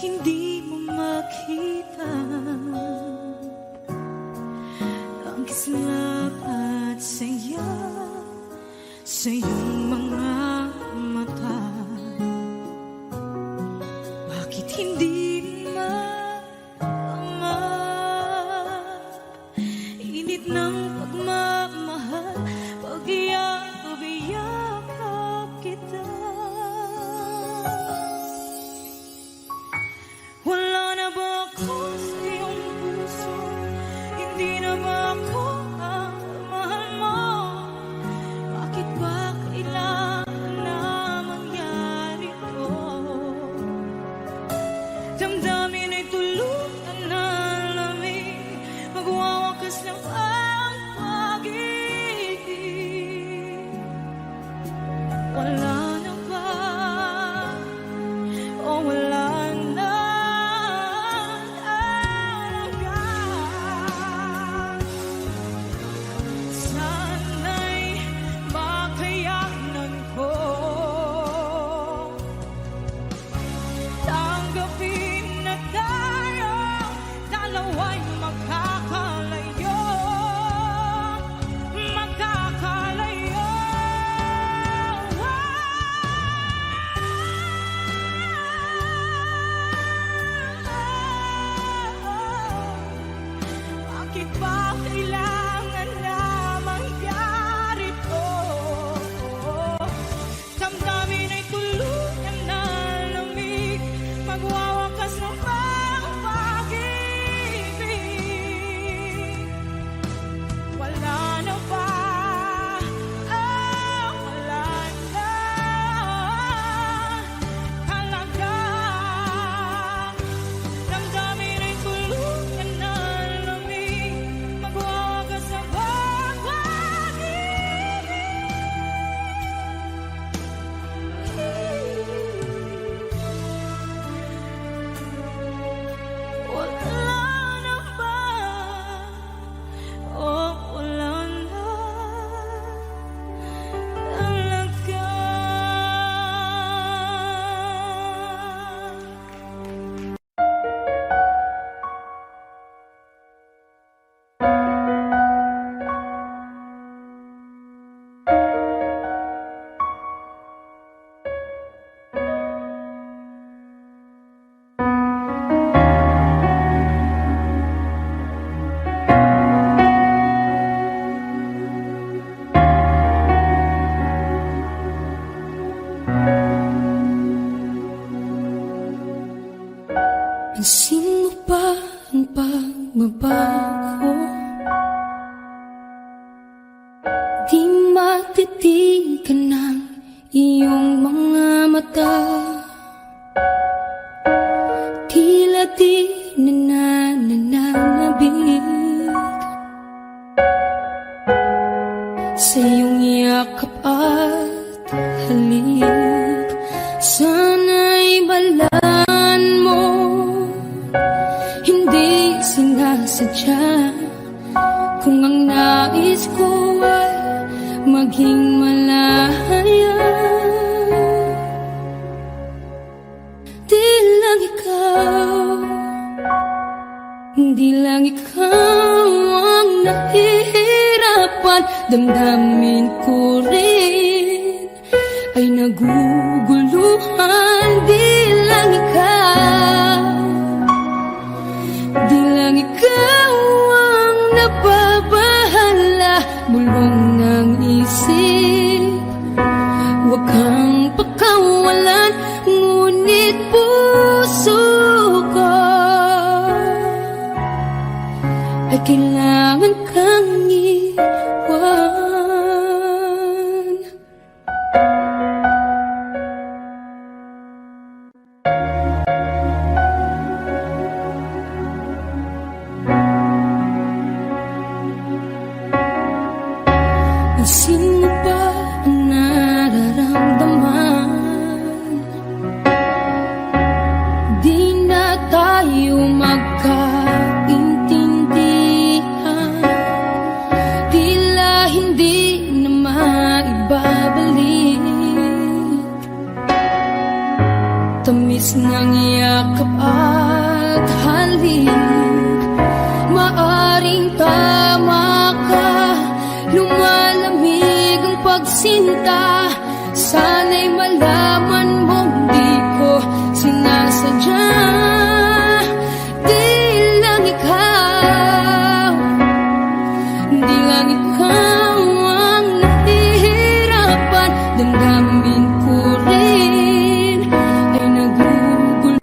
hindi mo makita ang kislap at saya sa iyong mga mata. Bakit hindi maama init ng pagmamahal pag iyakap kita? Wala na ba ako sa iyong puso? Hindi na ba ako ang mahal mo? Bakit ba kailangan na mangyari to? Damdamin ay tuluyan na lamig, magwawakas lang ang pag-ibig. Wala na ba? O wala na? Sana'y makayanan ko tanggapin na tayo dalawa'y magkakalayo. Bakit ba kailangan na mangyari to? Damdamin ay tuluyan na lamig, magwawakas ng pag-ibig. Wala na ba? Wala na talaga. Damdamin ay tuluyan na lamig, magwawakas ng pag-ibig. Wala na ba? Wala na talaga. Pansin mo ba ang pagbabago? Di matitigan ng iyong mga mata. Tila di nananabig sa iyong yakap at halik. Sana'y balaan mo, hindi sinasadya. Kung ang nais ko ay maging malaya, di lang ikaw, di lang ikaw ang nahihirapan. Damdamin ko rin ay naguguluhan. Di lang ikaw, di lang ikaw ang nababahala. Bulong ng isip, huwag kang pakawalan, ngunit puso ko ay kailangan kang iwan. Pansin mo ba ang nararamdaman? Bilis ng yakap at halik, maaring tama ka. Lumalamig ang pagsinta, sana'y malaman mong di ko sinasadya. Di lang ikaw ang nahihirapan. Damdamin ko rin ay naguguluhan.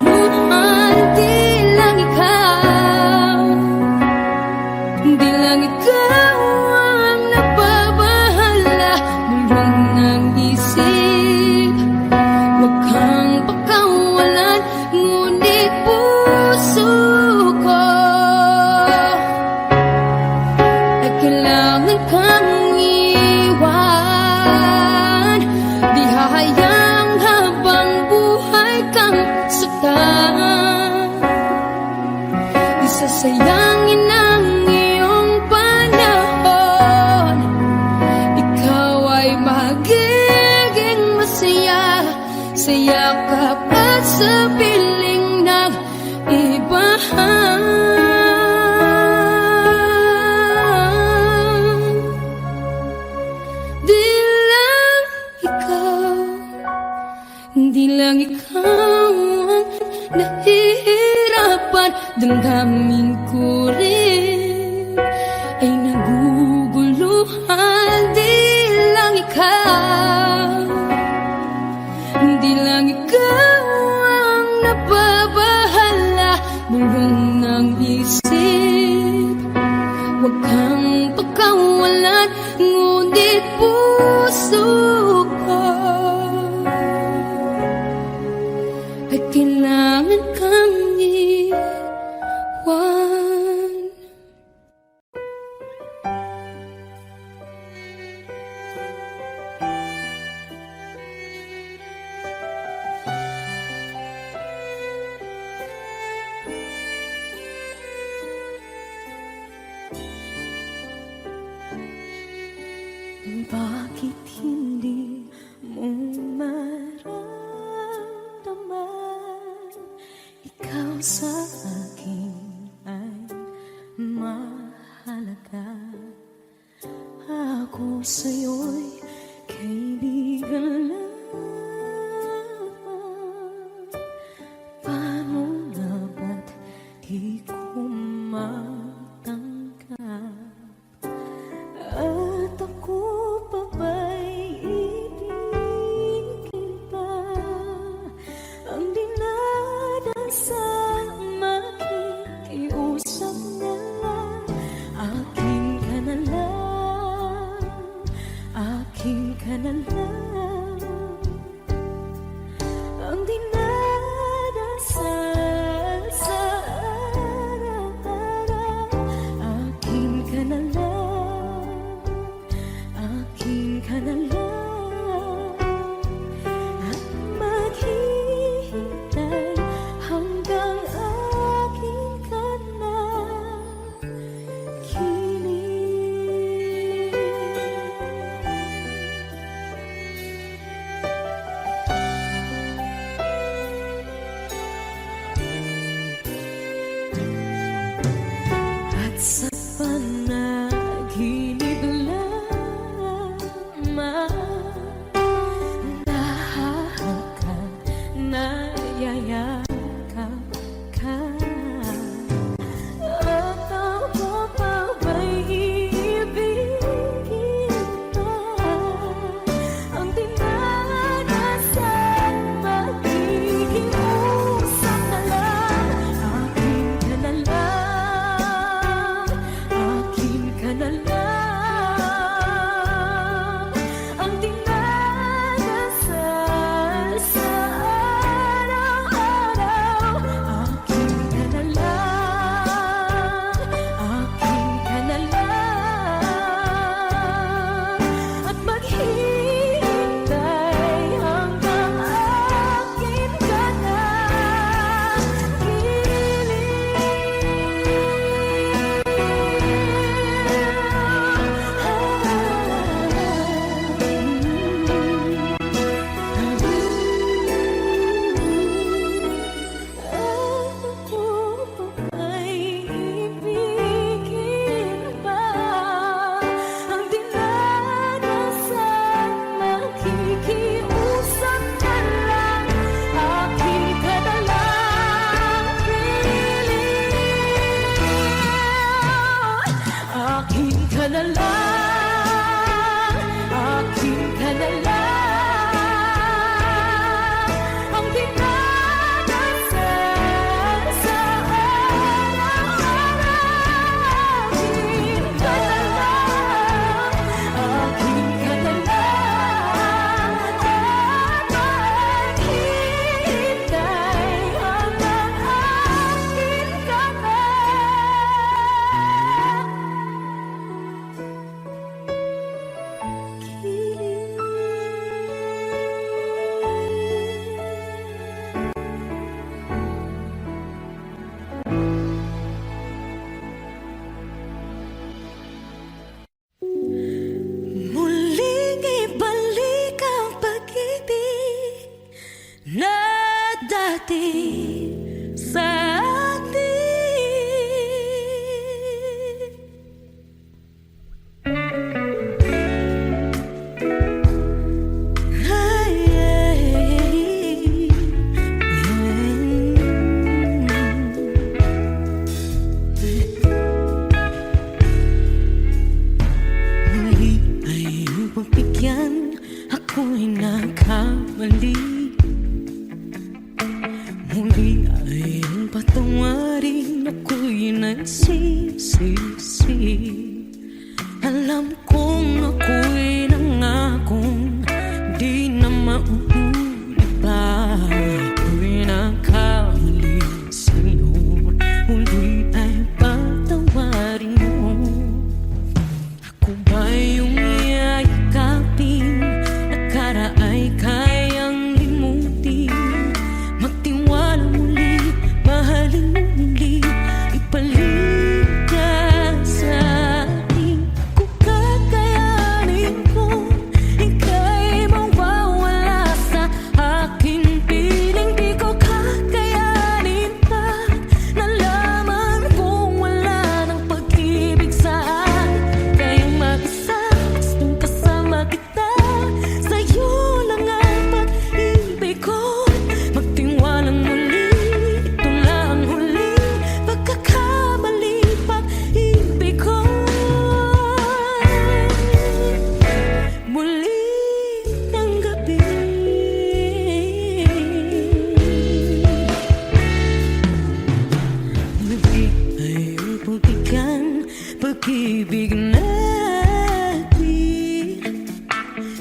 Di lang ikaw ang nababahala. Mulong ng isip, huwag kang pakawalan. Ngunit puso ko ay kailangan kang iwan. Di hahayang habang buhay kang saktan. Di sasayangin ang iyong panahon. Ikaw ay magiging masaya sa yakap at sa piling ng iba. Di lang ikaw ang nahihirapan. Damdamin ko rin ay naguguluhan. Di lang ikaw ang nababahala. Mulong ng isip, huwag kang pagkawalan. Ngunit puso ko ay kailangan kang iwan. Bakit hindi mo maramdaman? Ikaw sa akin ay mahalaga. Ako sa'yo'y kaibigan lang. Paano nga ba't di ko matanggap? At ako pa ba'y ibigin pa ang dinadasan atin, sa atin. Ay, mali ay iyong pagbigyan, ako'y nagkamali. Muli ay iyong patawarin, ako'y nagsisisi. Alam kong ako'y nangakong di na mauulit pa. Ako'y nagkamali sa'yo, muli ay patawarin mo. Ako ba yung yayakapin, nakaraay kayang limutin? Magtiwala muli, mahalin mo muli, ibalik ka sa akin. Kung kakayanin ko, ika'y mawawala sa aking piling. Di ko kakayanin pa, nalaman kong wala ng pag-ibig sa akin. Kayang mag-isa, gustong kasama kita, sa'yo lang ang pag-ibig ko. Magtiwalang muli, ito lang ang huling pagkakamali, pag-ibig ko. Muling tanggapin, muli ay iyong pagbigyan, pag-ibig natin.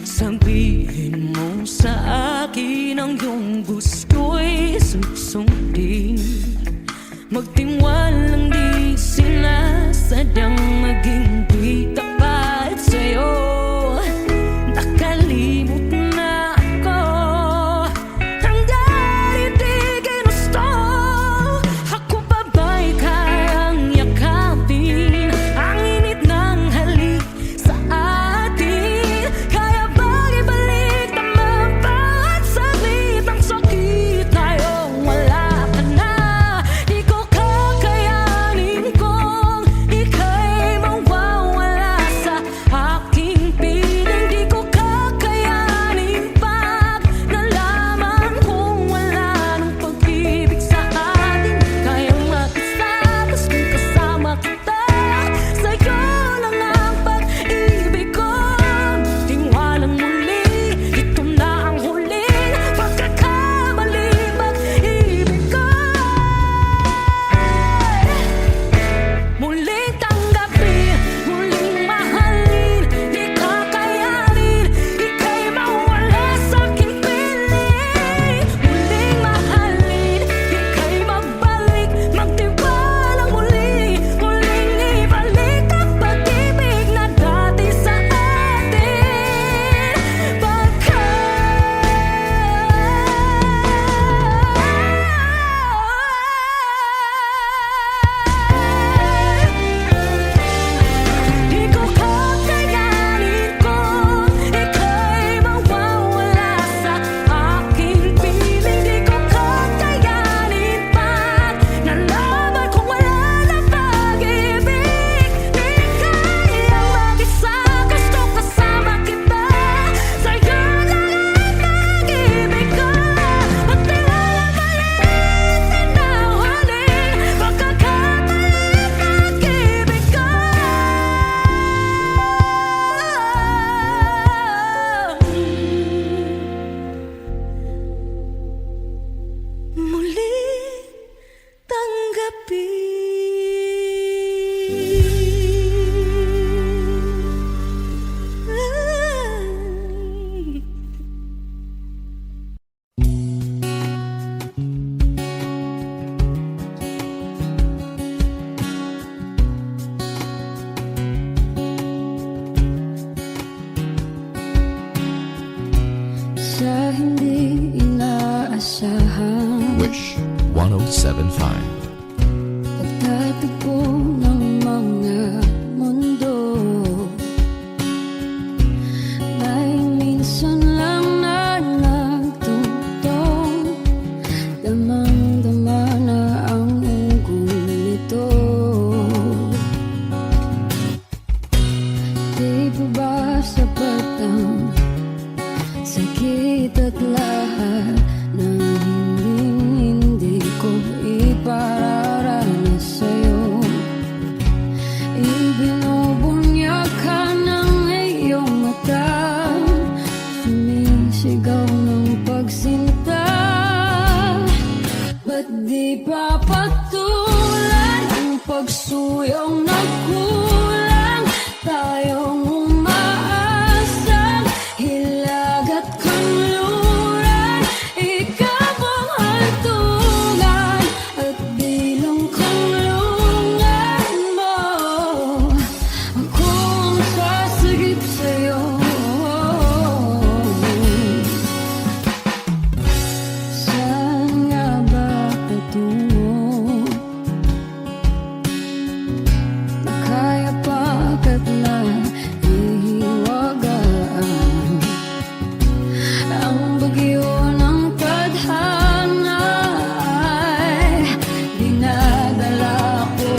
Sabihin mo sa akin ang iyong gusto'y susundin. Magtiwalang di sinasadyang maging di tapat sa'yo. Nakalimot na ako, hanggang di ginusto. Ako pa ba'y kayang yakapin ang init ng halik sa atin? Kaya ba'y ibalik naman bawat saglit ang sakit ngayong wala ka na? Di ko kakayanin kung ika'y mawawala sa aking piling. Di ko kakayanin pag nalaman kong wala ng pag-ibig sa atin. Kayang mag-isa, gustong kasama kita, sa'yo lang ang pag-ibig ko. Tiwalang muli, ito na ang huling pagkakamali, pag-ibig ko. Muling tanggapin, muling mahalin, di kakayanin, ika'y mawala sa aking piling. Muling mahalin, ika'y magbalik, magtiwalang muli, muling ibalik ang pag-ibig na dati sa atin. Di ko kakayanin kung ika'y mawawala sa aking piling. Di ko kakayanin pag nalaman kong wala na pag-ibig. Di kaya mag-isa, gusto kasama kita, sa'yo lang ang pag-ibig ko. Magtiwalang maliit na huling pagkakamali, pag-ibig ko. Muling tanggapin. Sa hindi inaasahan, Wish 1075. pagtatagpo ng mga mundo, may minsan lang na nagtutong. Dama di papatulan ang pagsuyong nagkulang. Tayong umaasang hilag at kanluran. Ikaw ang hantungan at bilang kanlungan mo. Akong sasagip sa'yo. Saan nga ba patungo? Kaya pagkat nahihiwagaan ang bagyo ng tadhana ay dinadala ko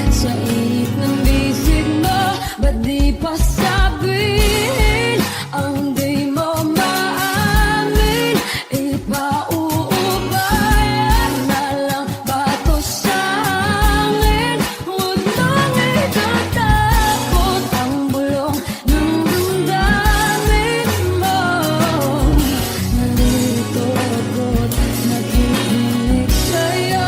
sa init ng bisig mo. Ba't di pa sabihin ang di mo maamin? Ipauubayan na lang ba to sa amin? Huwag nang itatakot ang bulong ng damdamin mo. Nalilito ako't nakikinig sa'yo.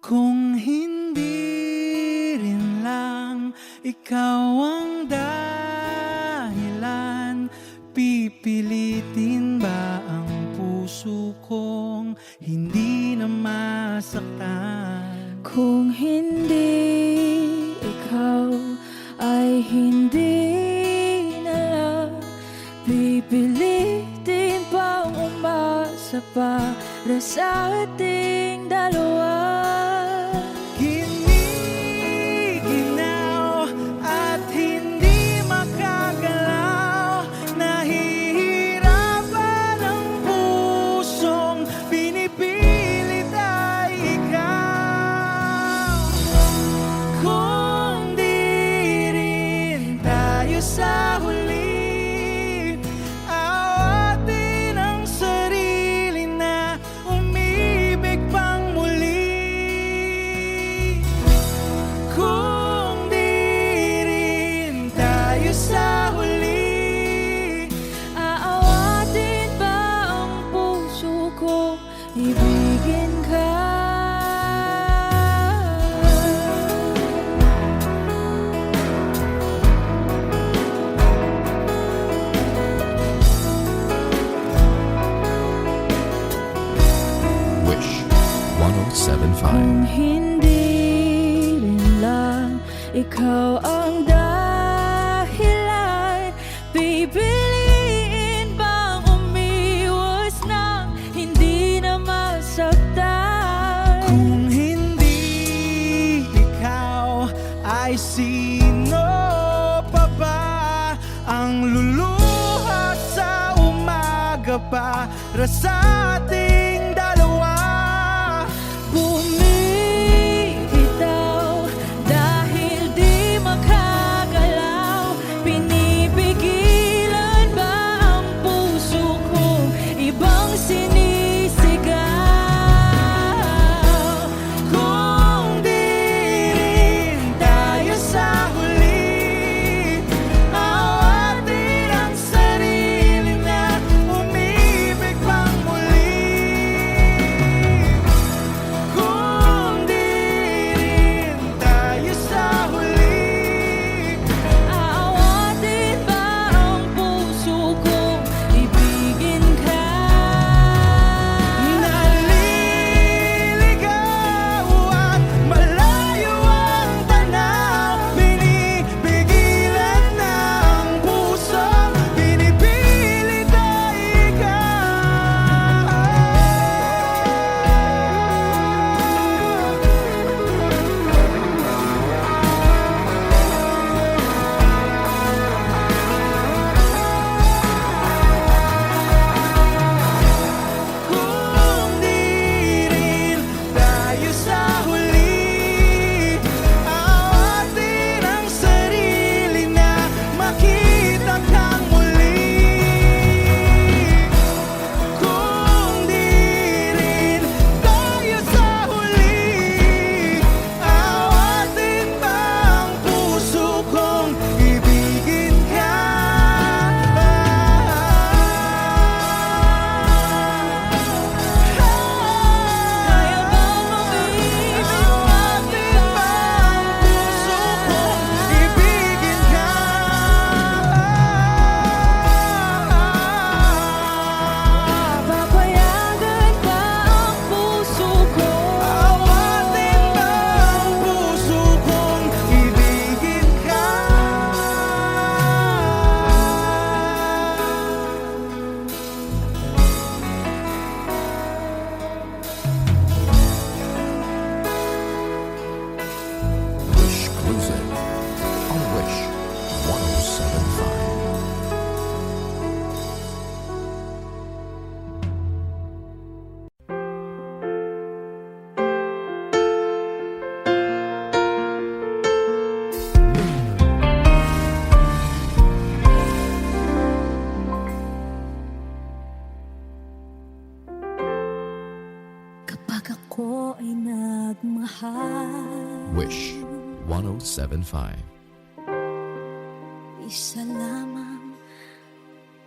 Kung hindi rin lang ikaw ang dahilan, pipilitin ba ang puso kong hindi na masaktan? Kung hindi ikaw ay hindi na lang, pipilitin pang umasa para sa ating dalawa. Giniginaw at hindi makagalaw, nahihirapan ang pusong pinipilit ay ikaw. Kung di rin tayo sa huli, awatin ang sarili na umibig pang muli. Kung di rin tayo sa huli, Aawatin ba ang puso ko, ibigin ka? Wish 1075. Kung hindi rin lang ikaw ang dahilan, pipiliin bang umiwas ng hindi na masaktan? kung hindi ikaw, ay sino pa ba ang luluha sa umaga para sa ating dalawa? Bumibitaw dahil di makagalaw, pinipigilan ba ang puso ko, ibang sinisigaw? Kung di rin tayo sa huli, awatin ang sarili na umibig pang muli. ako ay nagmahal, Wish 1075. isa lamang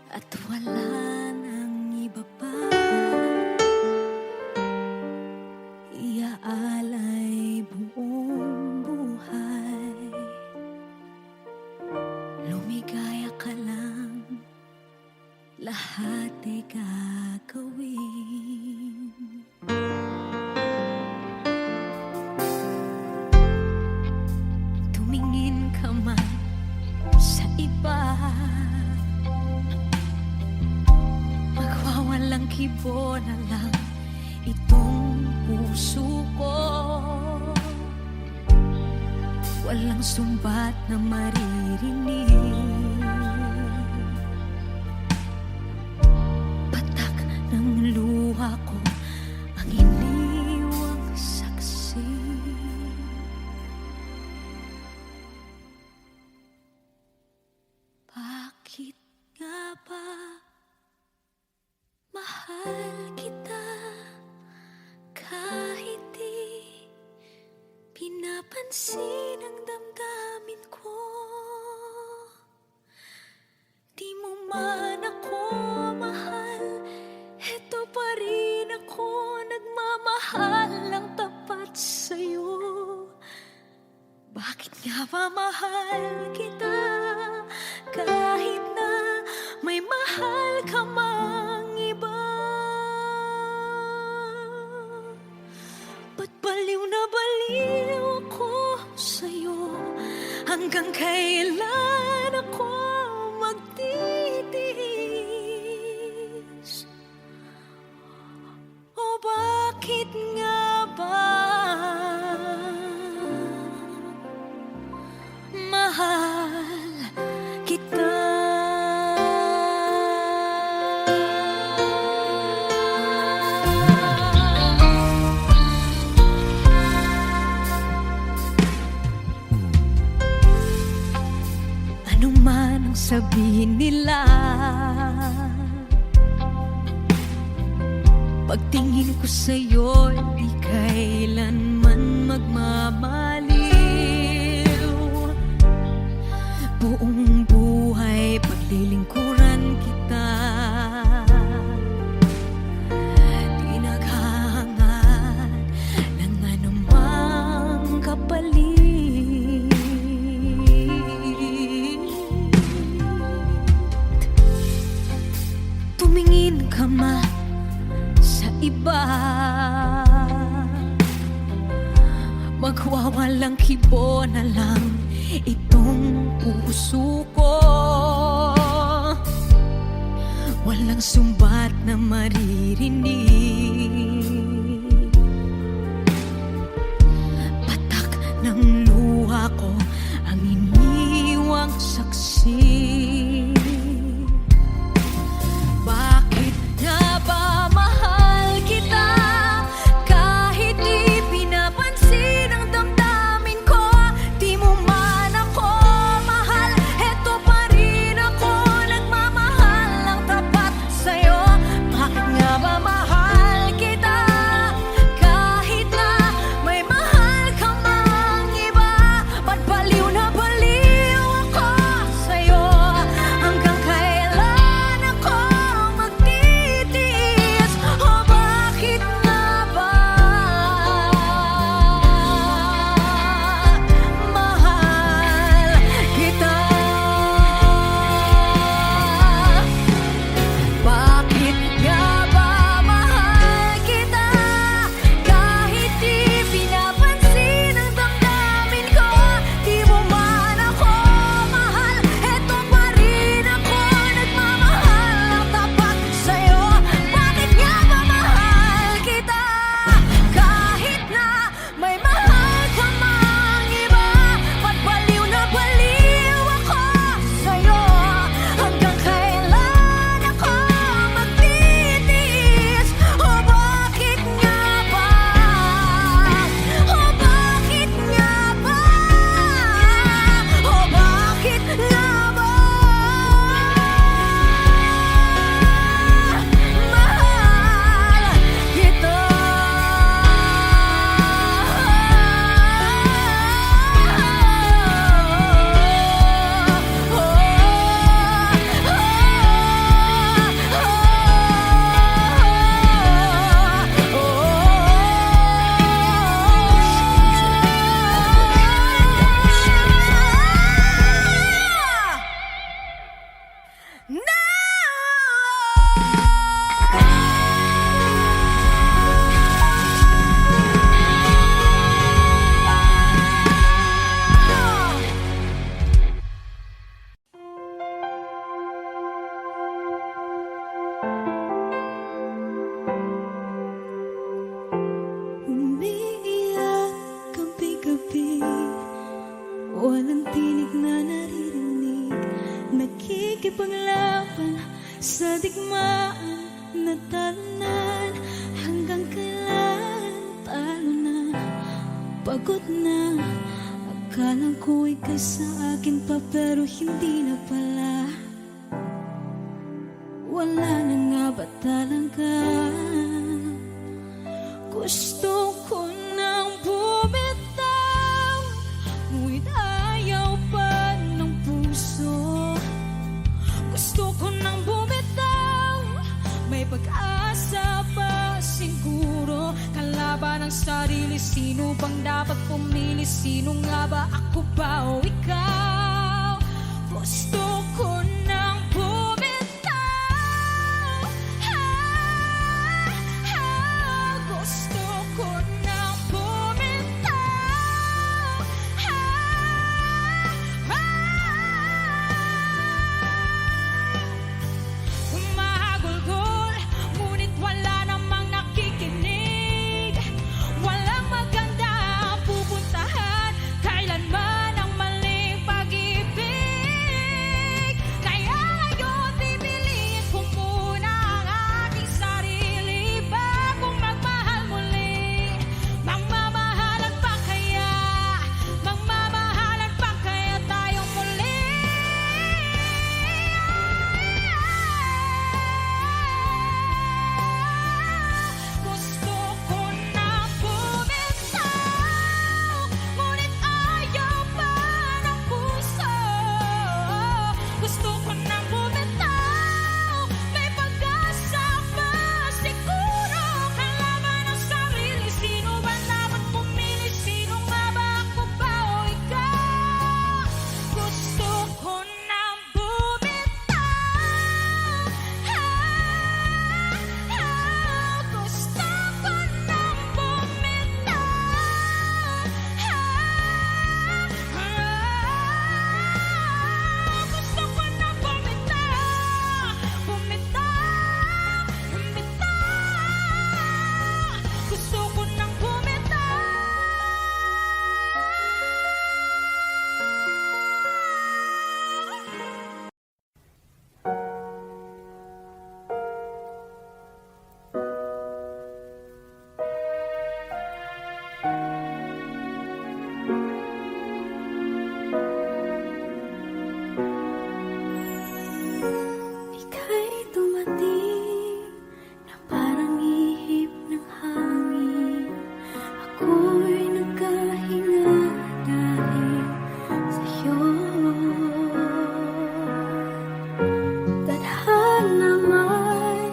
at wala nang iba pa. Iaalay buong buhay, lumigaya ka lang, lahat ay gagawin. Tumingin ka man sa iba, magwawalang kibo na lang itong puso ko. Walang sumbat na maririnig, patak ng luha ko ang iniwang saksi. Bakit nga ba mahal kita kahit di pinapansin ang damdamin ko? Di mo man ako mahal, eto pa rin ako nagmamahal ng tapat sa'yo. Bakit nga ba mahal kita kahit na may mahal ka mang iba? Ba't baliw na baliw ako sa'yo? Hanggang kailan ako magtitiis? O bakit nga ba mahal kita? Ano man ang sabihin nila, pagtingin ko sa'yo, di kailanman magmamaliw. Buong buhay paglilingkuran kita, di naghahangad ng anumang kapalit. Tumingin ka man sa iba, magwawalang kibo na lang itong puso ko. Walang sumbat na maririnig, patak ng luha ko ang iniwang saksi. Bakit nga ba mahal kita kahit di pinapansin ang damdamin ko? Di mo man ako mahal, eto pa rin ako nagmamahal ng tapat sa'yo. Bakit nga ba mahal kita sa digmaan na talunan. Hanggang kailan talo na, pagod na. Akala ko ika'y sa akin pa pero hindi na pala. Wala na nga ba talaga? Gusto ko nang bumitaw, ngunit ayaw pa ng puso. Gusto ko nang bumitaw, may pag-asa pa siguro. Kalaban ng sarili, sino bang dapat pumili? Sino nga ba, ako ba o ikaw? Gusto ko nang bumitaw, gusto ko nang bumitaw, Humahagulgol, ngunit wala namang nakikinig. Walang maganda ang pupuntahan, kailanman ang maling pag-ibig. Kaya ngayon pipiliin ko muna ang aking sarili bagong magmahal muli. Magmamahalan pa kaya? Magmamahalan pa kaya tayong muli? Gusto ko na bumitaw, ngunit ayaw pa ng puso. Gusto ko na bumitaw, may pag-asa pa siguro. Kalaban ng sarili, sino ba dapat pumili? Sino nga ba, ako ba o ikaw? Gusto ko na bumitaw, gusto ko na bumitaw, gusto ko na bumitaw, bumitaw, bumitaw, gusto ko nang bumitaw. Ika'y dumating na parang ihip ng hangin. Ako'y nagkahinga dahil sa'yo. Tadhana man,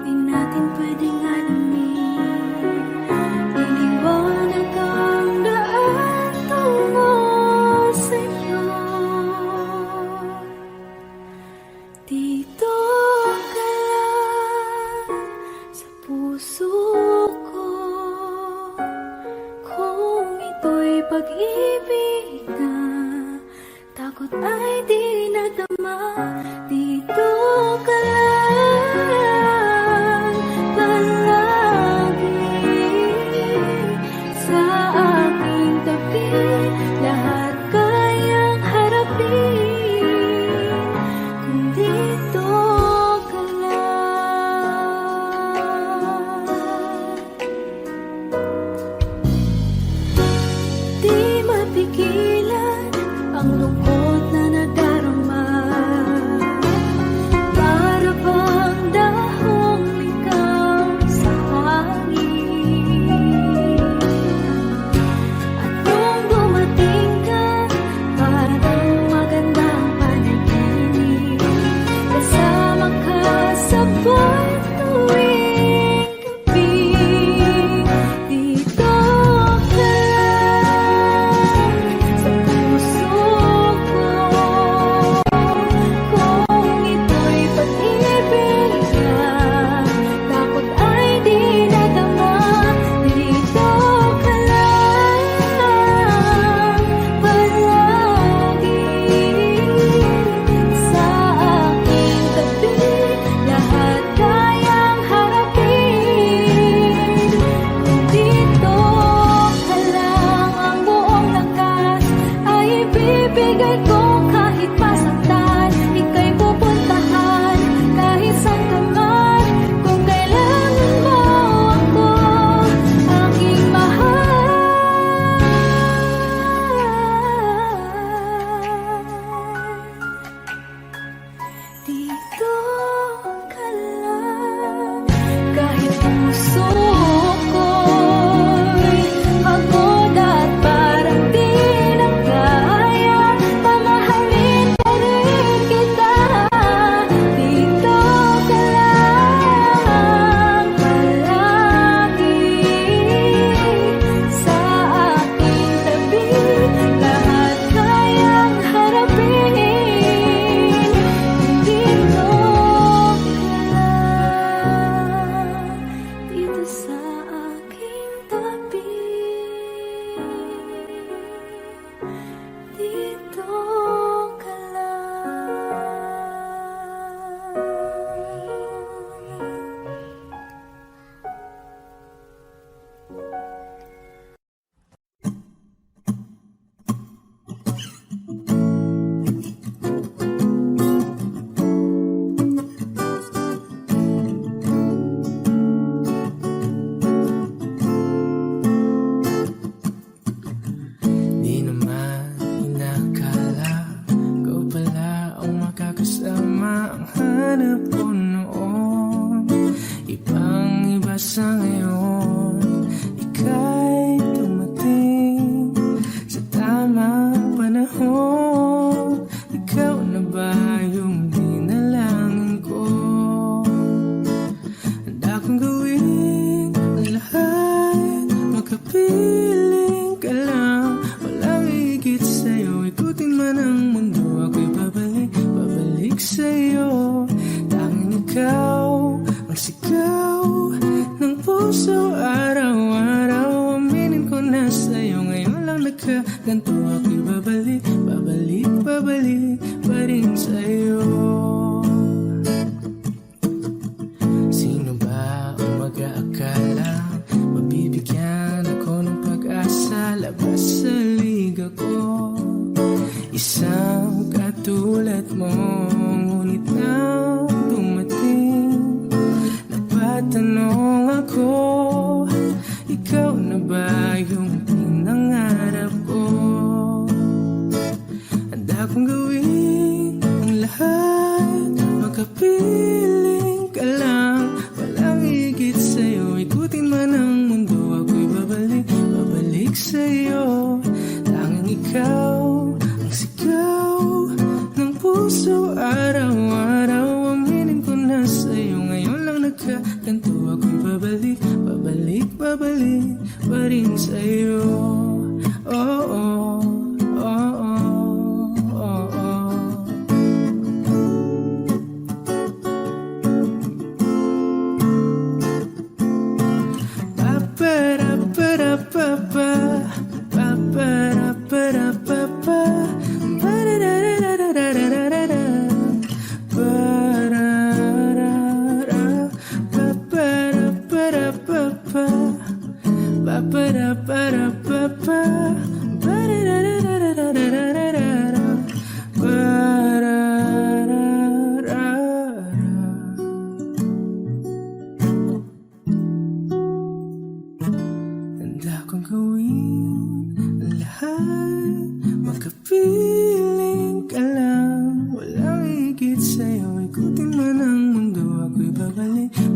di natin pwedeng alamin. Iniwanag ang daan tungo sa'yo. Dito ka lang sa puso ko. Kung ito'y pag-ibig na, takot ay di nadama. Dito ka lang palagi sa aking tabi. Lahat kayang harapin kung dito ka lang. Di mapigilan ang lungkot na nadarama. Para bang dahong ikaw sa hangin. At nung dumating ka, parang magandang panaginip. Kasama ka sa buwan tuwing gabi. Dito ka lang sa puso ngayon ika'y dumating sa tamang panahon. Ikaw na ba yung dinalangin ko? Handa kong gawin ang lahat, makapiling ka lang. Walang higit sa'yo, ikutin man ang mundo, ako'y babalik sa'yo. Tanging ikaw ang sigaw ng puso araw-araw. Aminin ko na sa'yo, ngayon lang nagkaganto, ako'y babalik pa rin sa'yo. Sino ba ang mag-aakala mabibigyan ako ng pag-asa? Labas sa liga ko, isang katulad mo. Ngunit nang dumating, napatanong ako, ikaw na ba yung pinangarap ko? Handa kong gawin ang lahat, makapiling ka lang. Walang higit sa'yo, ikutin man ang mundo, ako'y babalik sa'yo. Tanging ikaw ang sigaw ng puso araw-araw. Aminin ko na sa'yo, ngayon lang nagkaganto, ako'y babalik pa rin sa'yo. Oh, oh, oh, oh, oh, oh. Pa-pa-ra-pa-ra-pa-pa, pa-pa-ra-pa-ra-pa-pa, pa-ra-ra-ra-ra-ra-ra-ra-ra, pa-ra-ra-ra, pa-pa-ra-pa-ra-pa-pa, pa-pa-ra-pa-ra-pa-pa, pa-ra-ra-ra-ra-ra-ra-ra-ra, pa-ra-ra-ra-ra. Handa kong gawin ang lahat, makapiling ka lang. Walang higit sa'yo, ikutin man ang mundo, ako'y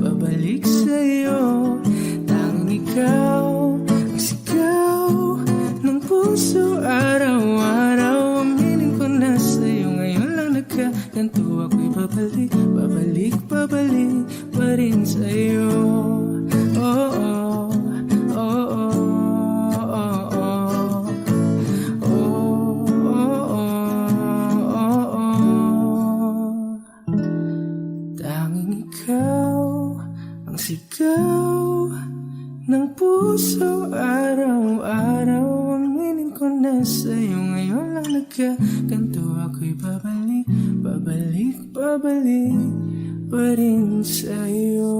babalik sa'yo. Tanging ikaw ang sigaw ng puso araw-araw. Aminin ko na sa'yo, ngayon lang nagkaganto, ako'y babalik pa rin sa'yo. Oh, oh, oh, oh, oh, oh. Oh, oh, oh, oh. Tanging ikaw ang sigaw ng puso araw-araw. Aminin ko na sa'yo, ngayon lang nagkaganto, ako'y babalik pa rin sa'yo.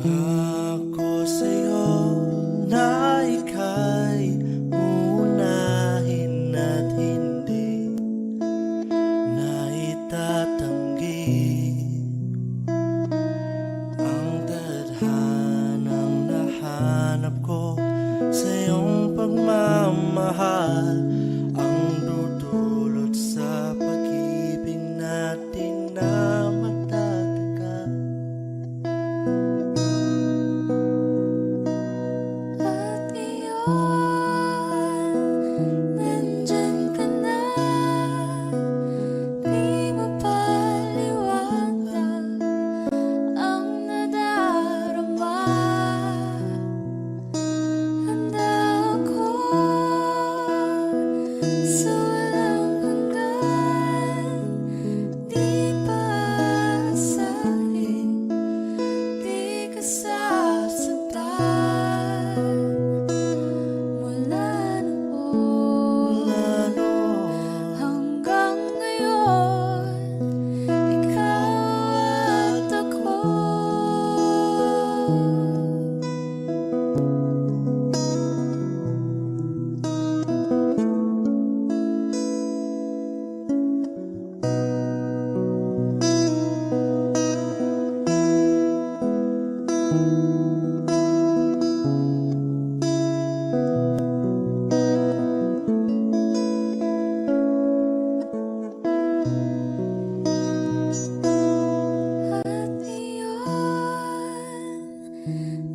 Pangako sa'yo na ika'y uunahin at hindi na itatanggi ang tadhanang nahanap ko sa iyong pagmamahal, ang dudulot sa pag-ibig natin na matatagal. At ngayon, nandyan ka na, di mapaliwanag ang nadarama. Handa ako sa walang hanggan, di paasahin, di ka sasaktan. Mula noon hanggang ngayon, ikaw at ako. At ngayon,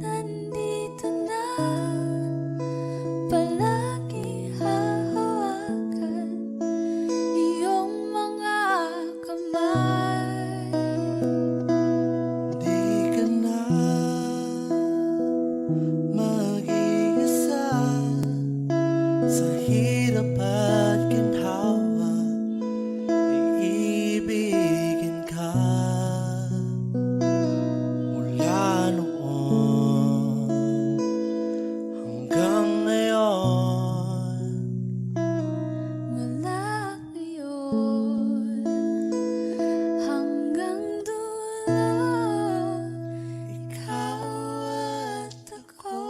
nandito na, palagi hahawakan iyong mga kamay. Di ka na mag-iisa sa hirap at ginhawa, iibigin ka mula noon hanggang ngayon. Mula ngayon hanggang dulo, ikaw at ako.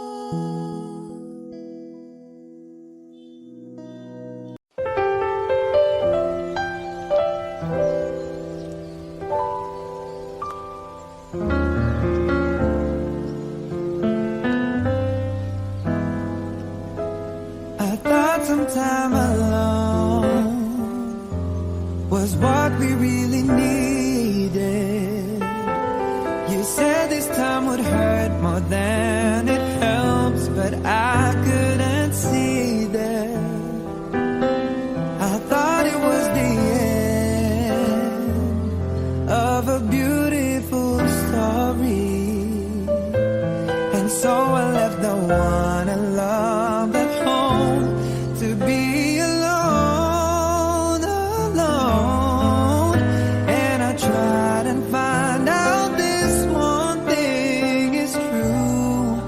I thought some time alone was what we really needed. You said this time would hurt more than it helps, but I couldn't see that. I thought it was the end of a beautiful story, and so I left the one I loved at home to be alone, alone. And I tried and find out this one thing is true,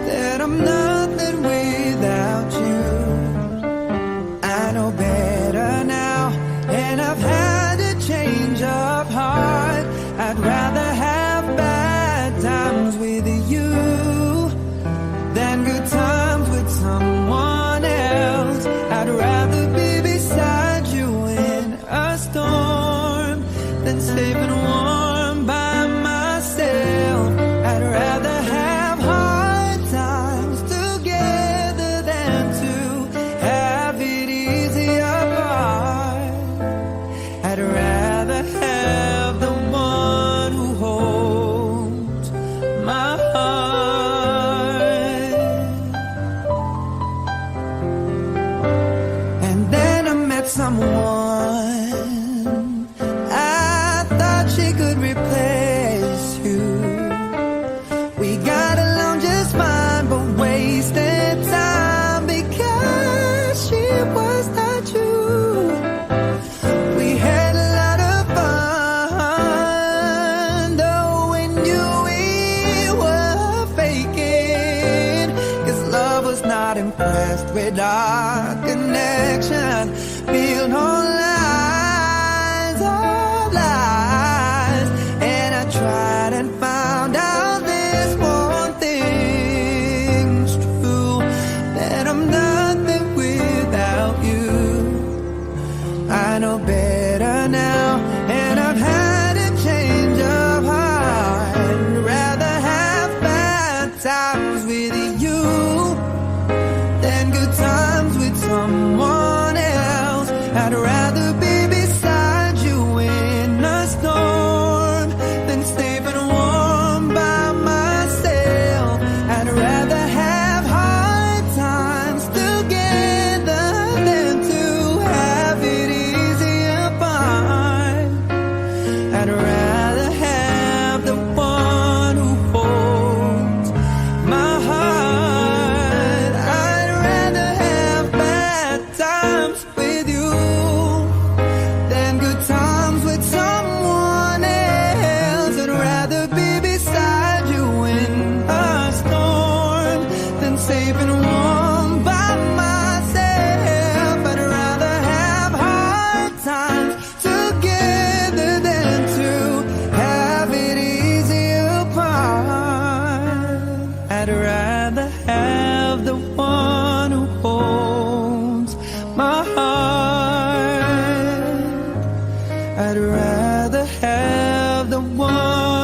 that I'm nothing without you. I know better now, and I've had a change of heart. I'd rather have bad times with you than good times with someone else. I'd rather be beside you in a storm than safe and warm by myself. I'd rather have hard times together than to have it easy apart. I'd rather have the one who holds my heart. And then I met someone I thought she could replace you. We got along just fine, but wasted time because she was not you. We had a lot of fun, though we knew we were faking, 'cause love was not impressed with our connection. Built on lies of lies, and I tried and found out this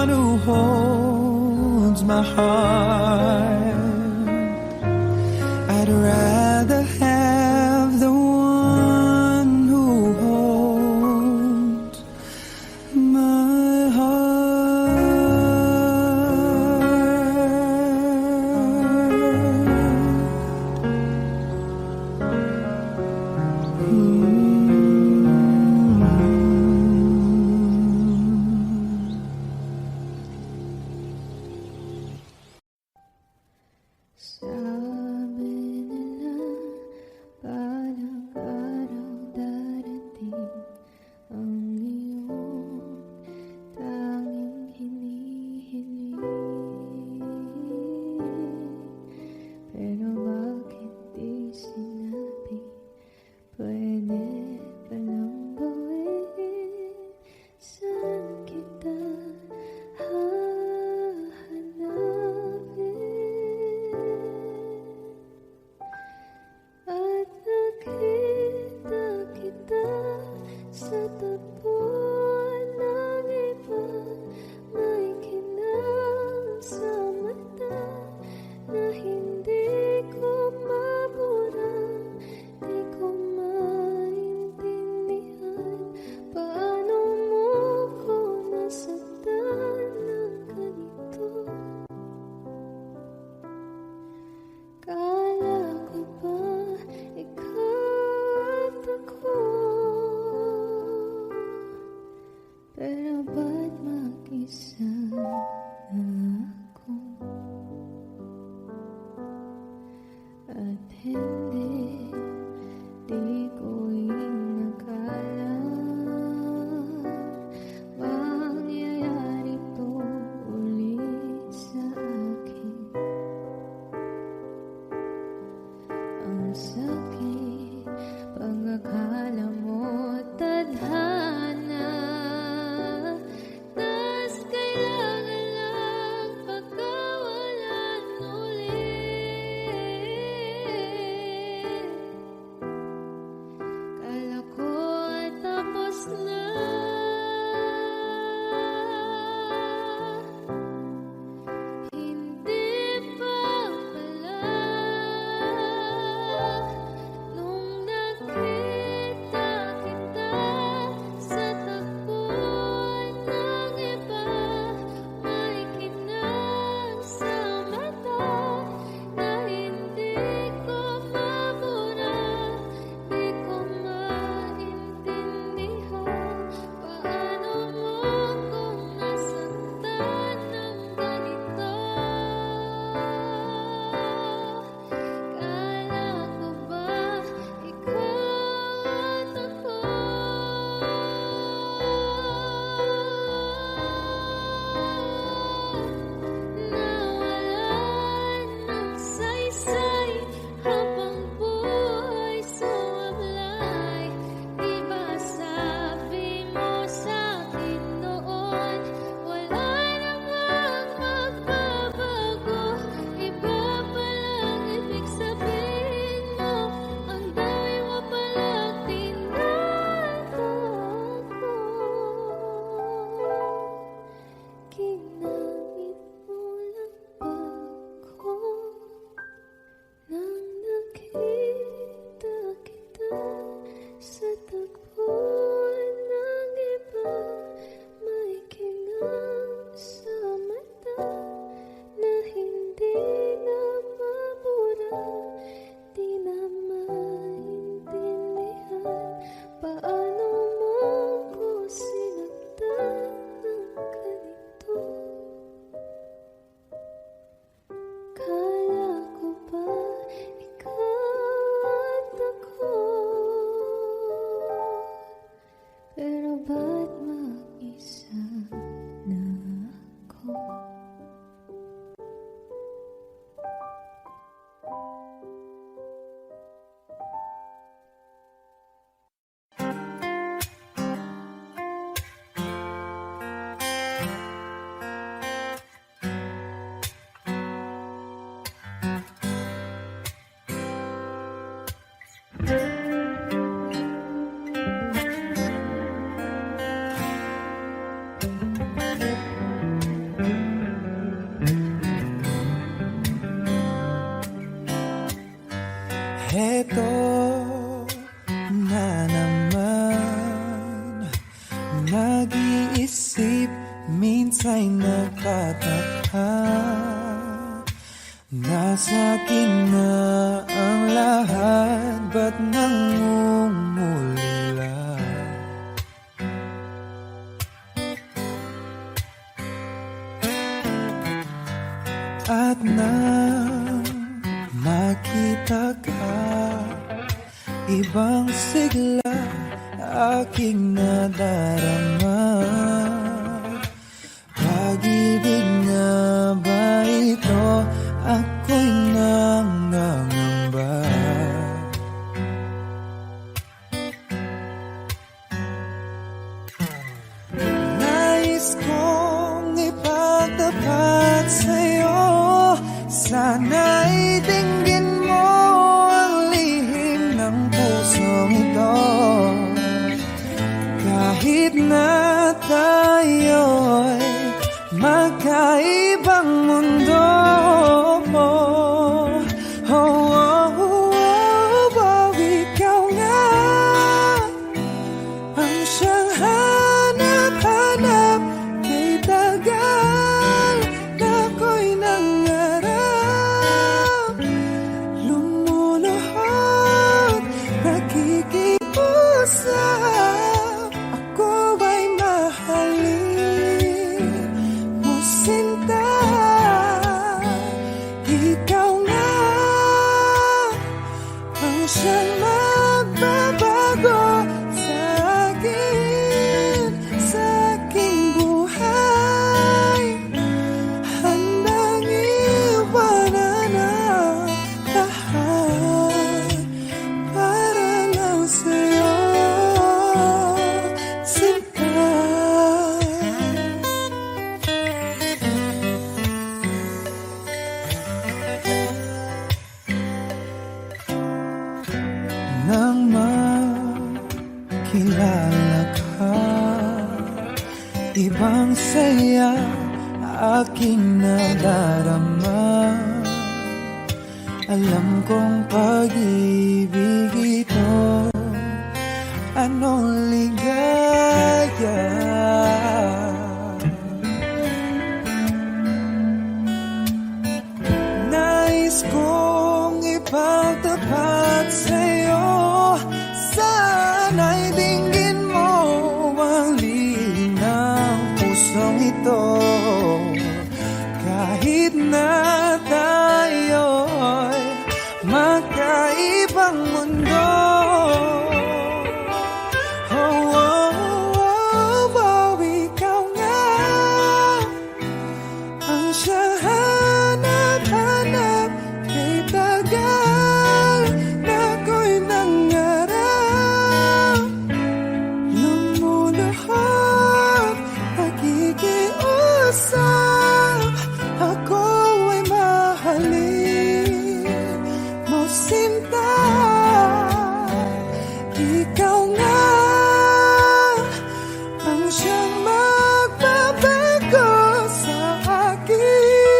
one who holds my heart. I'd rather have the one who holds my heart. Sabi nila parang araw darating ang iyong tanging hinihiling. Pero bakit di sinabi? Pwede palang gawin. Saan kita hahanapin? At nakita kita sa tapuan ng iba. May kinang sa mata na hindi ko mabura. Di ko maintindihan paano mo ko nasaktan ng ganito. Kala ko ba ikaw at ako? Pero ba't mag-isa na ako? At hindi, di ko inakala mangyayari to ulit sa akin. Ang sakit, pag-akala mo tadhana. Tas kailangan lang pagkawalan ulit. Kala ko ay tapos na. Hindi pa pala. Nung nakita kita sa tapuan ng iba, may kinang sa mata na hindi ko mabura. Di ko maintindihan paano mo kung nasaktan ng ganito. Kala ko ba ikaw at ako? Nawalan ng saysay habang buhay sumablay. Di ba sabi mo sa'kin noon, wala namang magbabago? Iba palang ibig sabihin mo, ang dami mo palang tinatago. Ginamit mo lang ba ko nang nakita kita sa tagpuan ng iba? May kinang sa mata na hindi na mabura. Di na maintindihan paano mo ko sinaktan ng ganito. nagtataka, nasa akin na ang lahat, ba't nangungulila? At nang makita ka, ibang sigla aking nadarama. Pag-ibig nga ba ito? Ako'y nangangamba. Nais kong ipagtapat sa'yo, sana'y dinggin mo ang lihim ng pusong ito. Kahit na tayo'y magkaibang mundo, ikaw nga ang siyang hanap-hanap. Kay tagal na ako'y nangarap, lumuluhod, nakikiusap. Ako ay mahalin mo, sinta. Ikaw nga ang siyang magbabago sa aking buhay. Handang iwanan ang lahat para lang sa'yo, sinta. Nang makilala ka, ibang saya aking nadarama. Alam kong pag-ibig ito, anong ligaya. Nais kong ipagtapat sa'yo, sana'y dinggin mo ang lihim ng pusong ito. Kahit na tayo'y magkaibang mundo, ikaw nga ang siyang hanap-hanap. Kay tagal na ako'y nangarap, lumuluhod, nakikiusap. Ako ay mahalin mo, sinta. Ikaw nga ang siyang magbabago sa akin.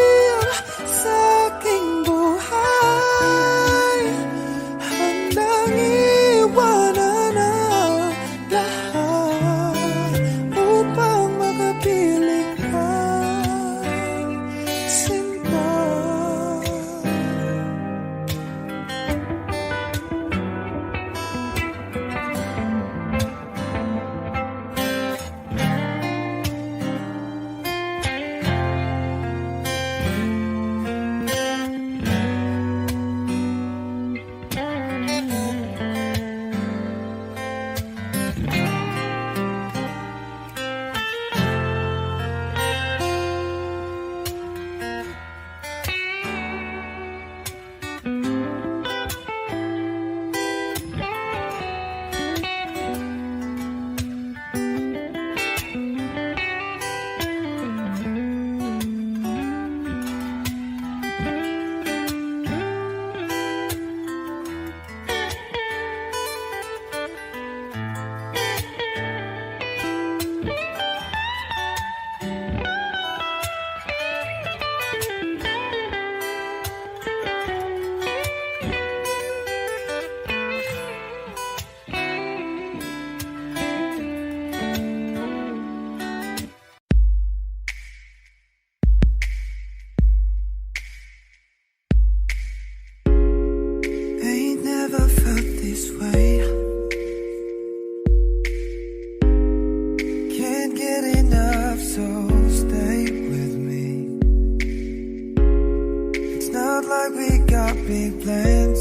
got big plans.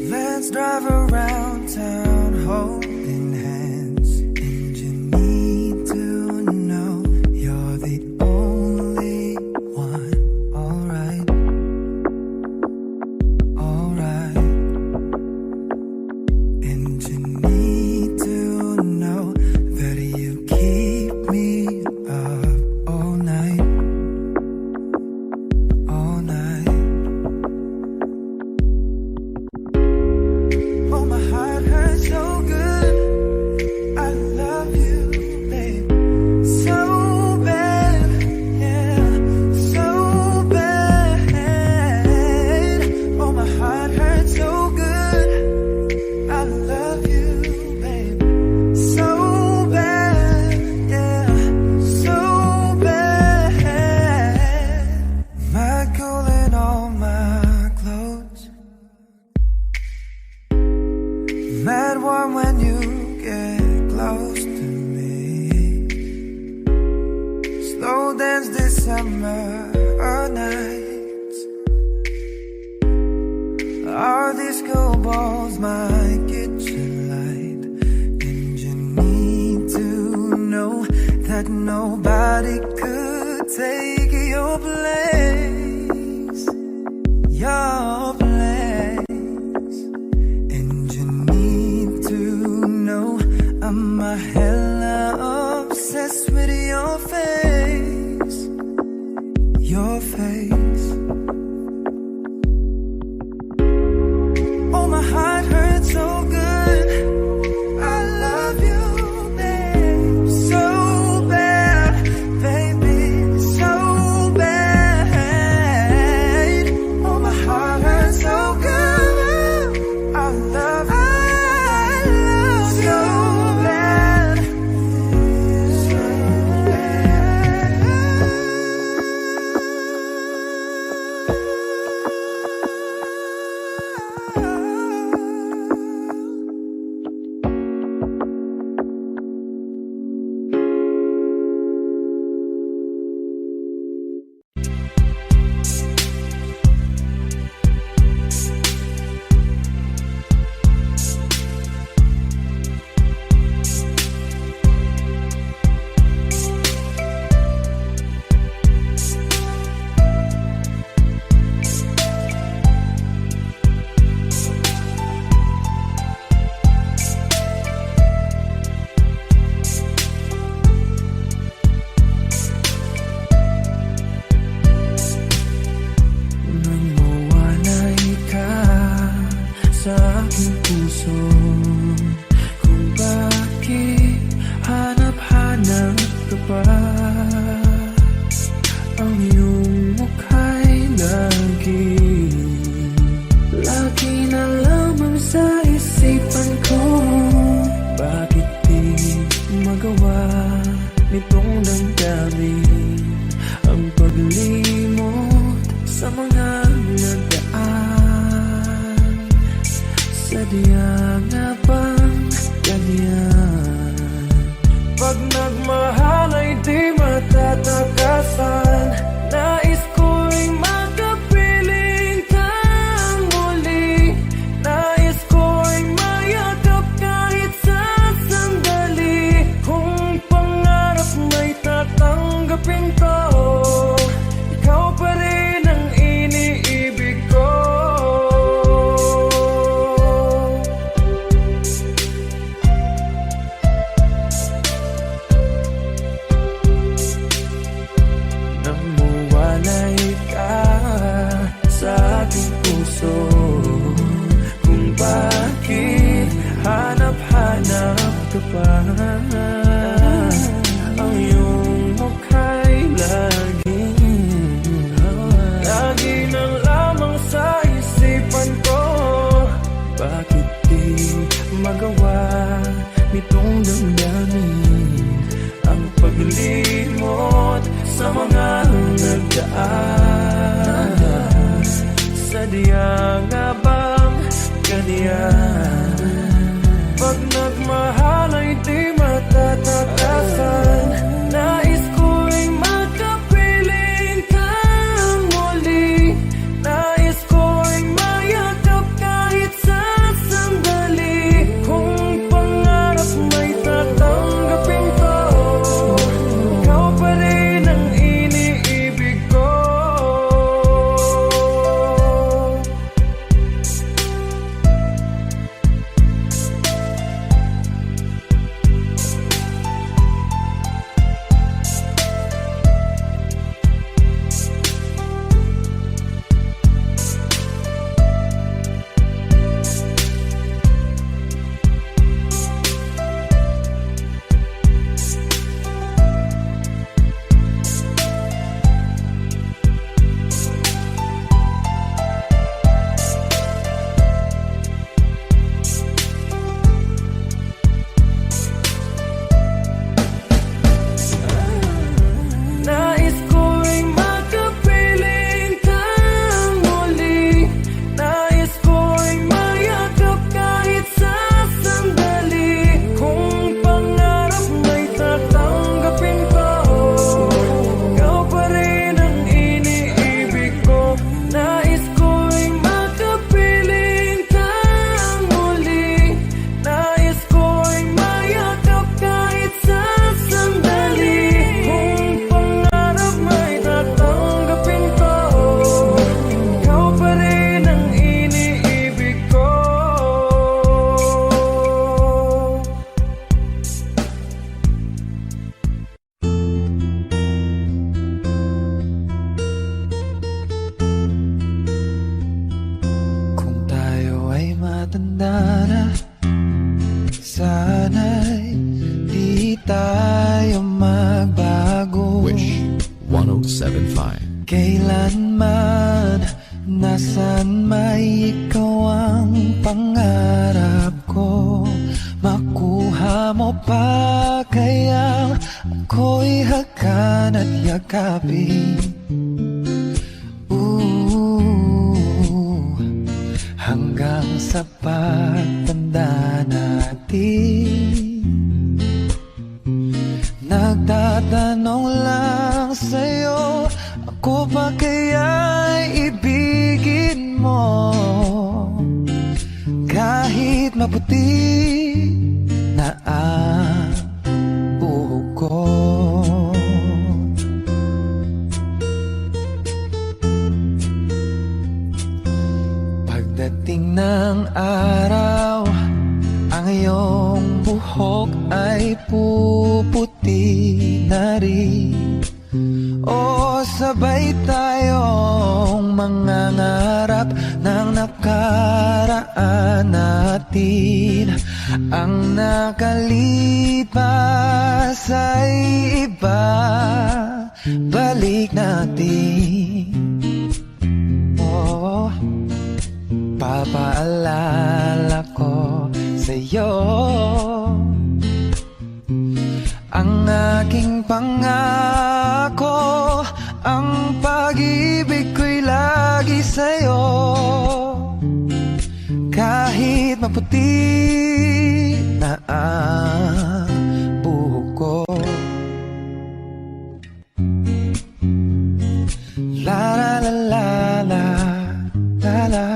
Let's drive around town holding hands. And you need to know you're the only one. Alright, alright. And you need to know that you keep me up all night, all night. Oh, my heart hurts so good. I love you, babe, so bad, yeah, so bad. Oh, my heart hurts so good. I love you, babe, so bad, yeah, so bad. My cool in all my clothes, mad warm when you get close to me. Slow dance December nights. Our disco balls, my kitchen light. And you need to know that nobody could take your place, your place. And you need to know I'm a hella obsessed with your face, your face. Oh, my heart hurts so good. I love you, babe, so bad, baby, so bad. Oh, my heart hurts so good. I love you, so bad, so nang mawalay ka sa aking puso, kung bakit hanap-hanap ka pa. Ang iyong mukha'y lagi na lamang sa isipan ko. Bakit di magawa nitong damdamin ang paglimot sa mga nagdaan? Sadya nga bang ganyan? Pag nagmahal ay di matatakasan. Nais ko'y makapiling kang muli. Nais ko'y mayakap kahit sa sandali. Kung pangarap may na sana'y di tayo magbago. Wish 107.5. Kailanman, nasan may ikaw ang pangarap ko. Makuha mo pa kaya ako'y hakan at yakapin. Hanggang sa pagtanda natin, nagtatanong lang sa'yo, ako ba kaya'y ibigin mo? Kahit maputi na ang buhok ko. Pagdating ng araw, ang iyong buhok ay puputi na rin. O sabay tayong mangangarap ng nakaraan natin. Ang nakalipas ay iba, balik natin. Oh, papaalala ko sa'yo ang aking pangako, ang pag-ibig ko'y lagi sa'yo. Kahit maputi na ang buhok ko. La la la la la la la.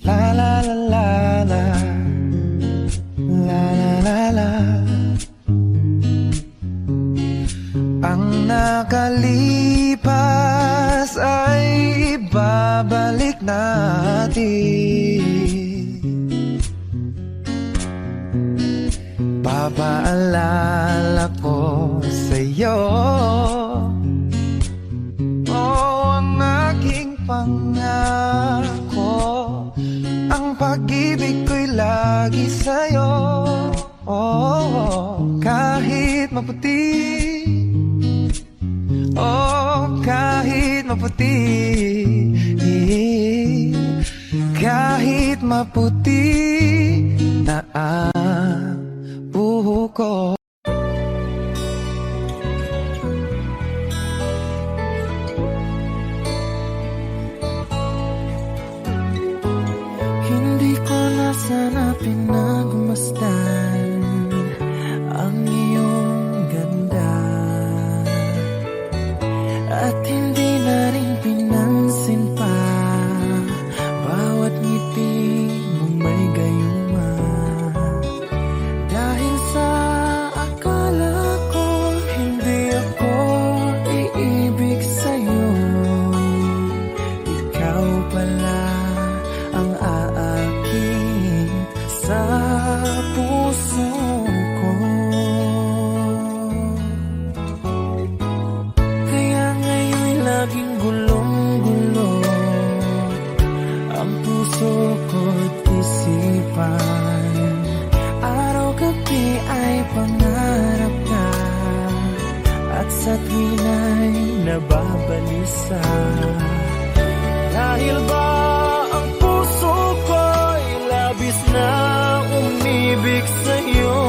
La la la la la. La la la la. Ang nakalipas ay ibabalik natin. Papaalala ko sa'yo, oh, ang aking pangako, ang pag-ibig ko'y lagi sa'yo. Oh, kahit maputi, oh, kahit maputi, kahit maputi na ang buhok ko. Hindi ko na sana pinagmasdan ang iyong ganda, at hindi na rin pinansin pa bawat ngiti mong may gayuma. Dahil sa akala ko hindi ako iibig sa'yo, ikaw pala ang aaking sa puso ko. Kaya ngayon'y laging gulong-gulo ang puso ko't isipan. Araw-gabi ay pangarap ka, at sa tuwina'y nababalisa. Dahil ba ang puso ko'y labis na umibig sa'yo?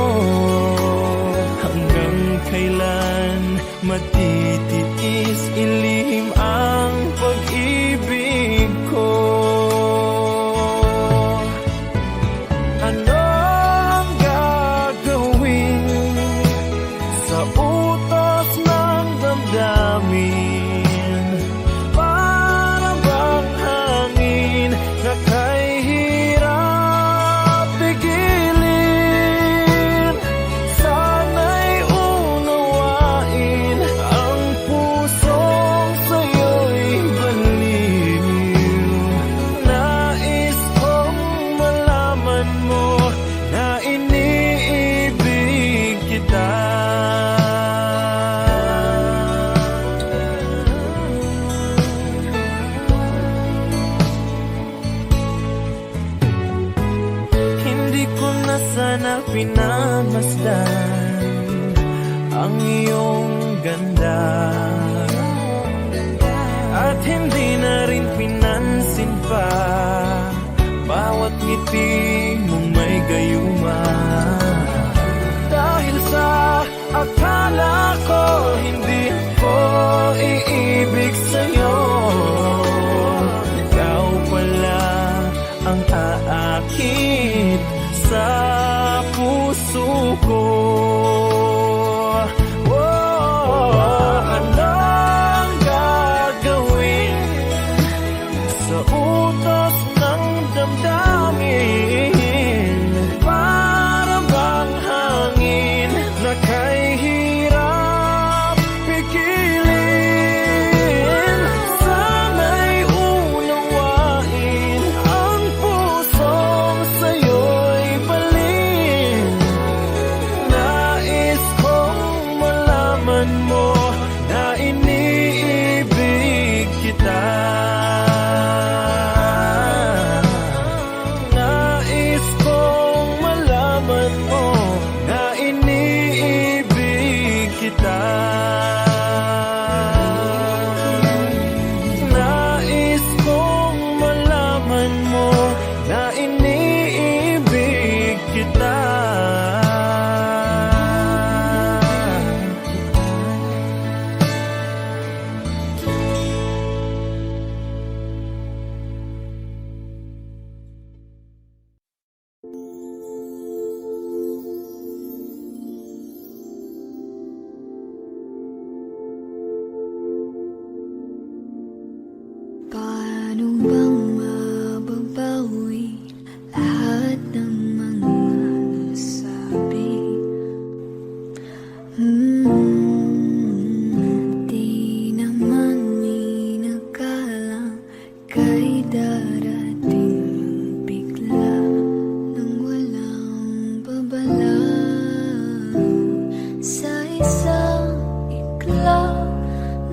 Hanggang kailan matitiis ilihim ang pag-ibig ko? Ano ang gagawin sa utos ng damdamin? Para bang hangin na kay hirap pigilin? Sana'y unawain ang pusong sa'yo'y ngiti mong may gayuma. Dahil sa akala ko hindi ko iibig sa'yo, ikaw pala ang aakit sa puso ko. Anong gagawin sa utos ng damdamin? Para bang hangin na kay hirap pigilin? Sana'y unawain ang pusong sa'yo'y balin. Nais kong malaman mo na iniibig kita. Nais kong malaman mo na iniibig kita. Nais kong malaman mo na iniibig kita. Paano bang mababawi lahat ng mga nasabi? Di naman inakalang kay darating bigla nang walang babala. Sa isang iglap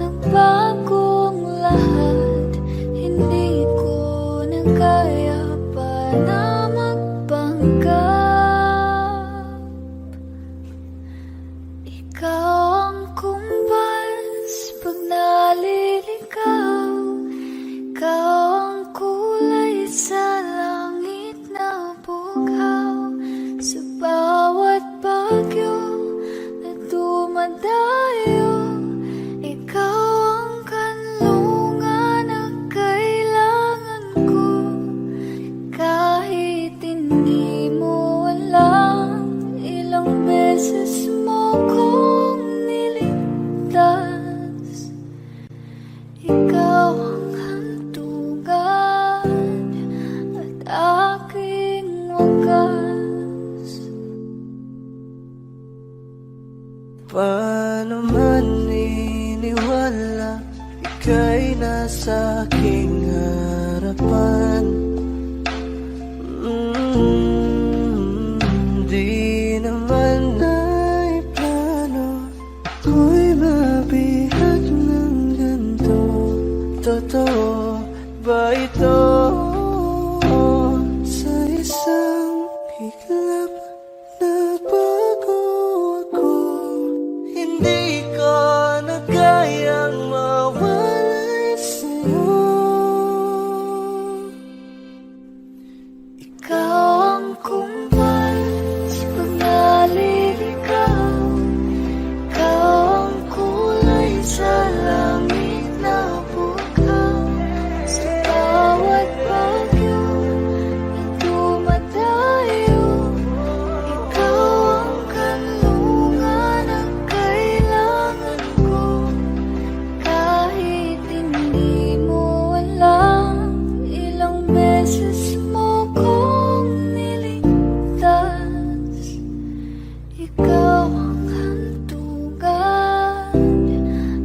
nagbagong lahat. Hindi ko na kaya pa na magpanggap. Ikaw ang kumbas pag naliligaw. Ikaw ang kulay sa langit na bughaw. Sa bawat bagyo na dumadayo, ikaw ang kanlungan na kailangan ko. Kahit hindi mo alam, ilang beses mo kong niligtas. Ikaw ang hantungan at aking wagas. Paano man iniwala, ika'y nasa aking harapan. Di naman naiplano ko'y mabihag ng ganito. Totoo ba ito? Sa isang iglap nagbago ako. Hindi ko na kayang mawalay sa'yo. Ikaw ang kumbas pag naliligaw. Ikaw ang kulay sa langit na bughaw. Sa bawat bagyo na dumadayo, ikaw ang kanlungan na kailangan ko. Kahit hindi mo alam, ilang beses mo kong niligtas. Ikaw ang hantungan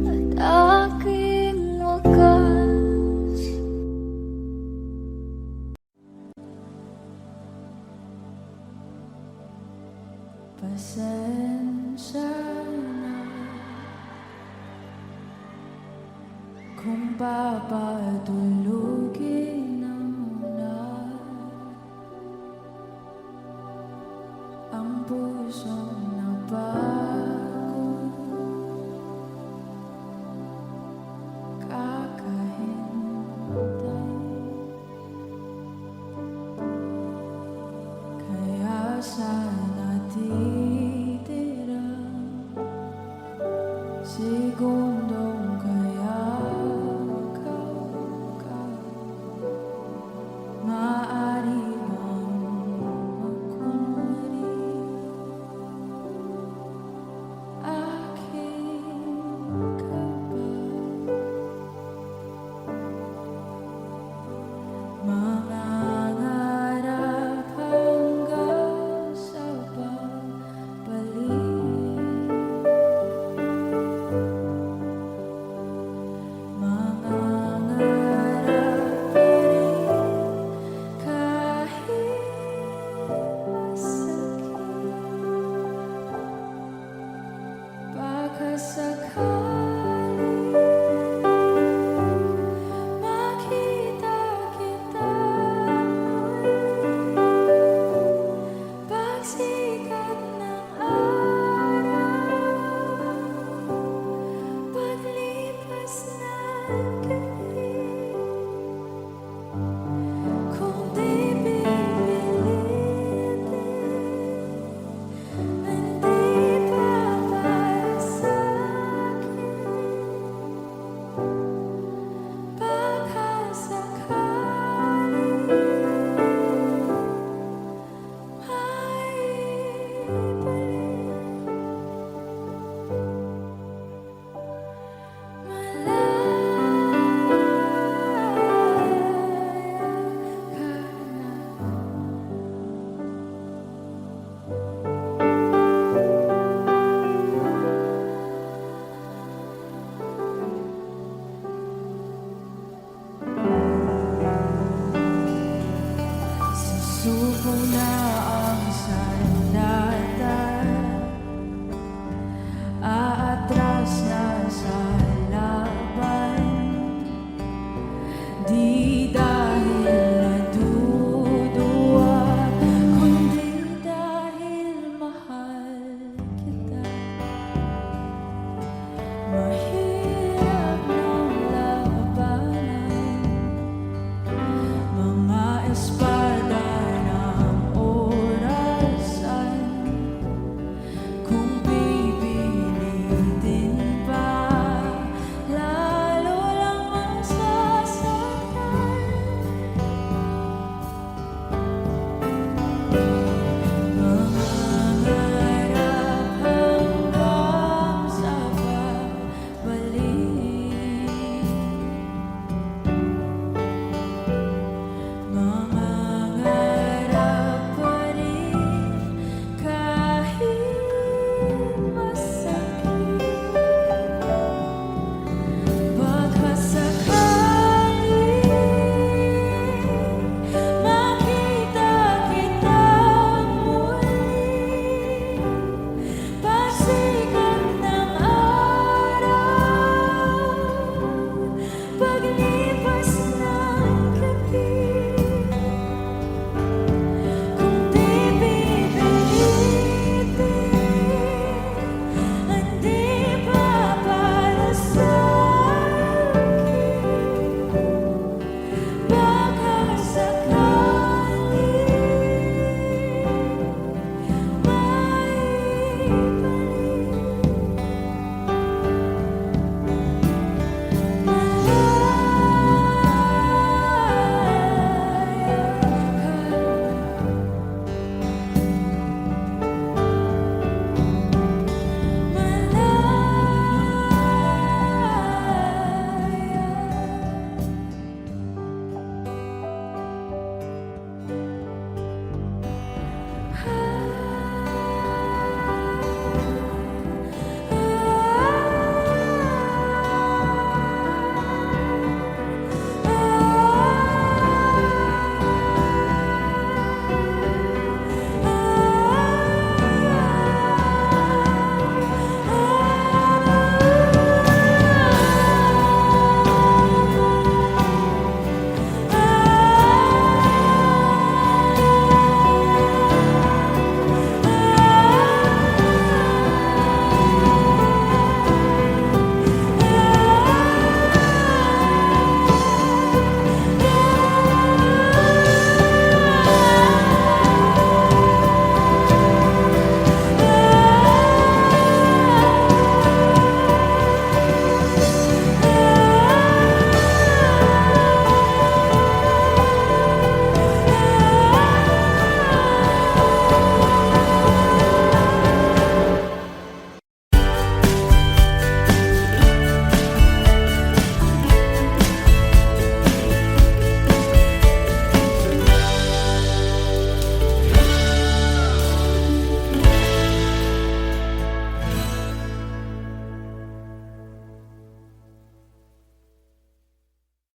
at aking wagas. Pasensya na kung papatulugin na muna ang pusong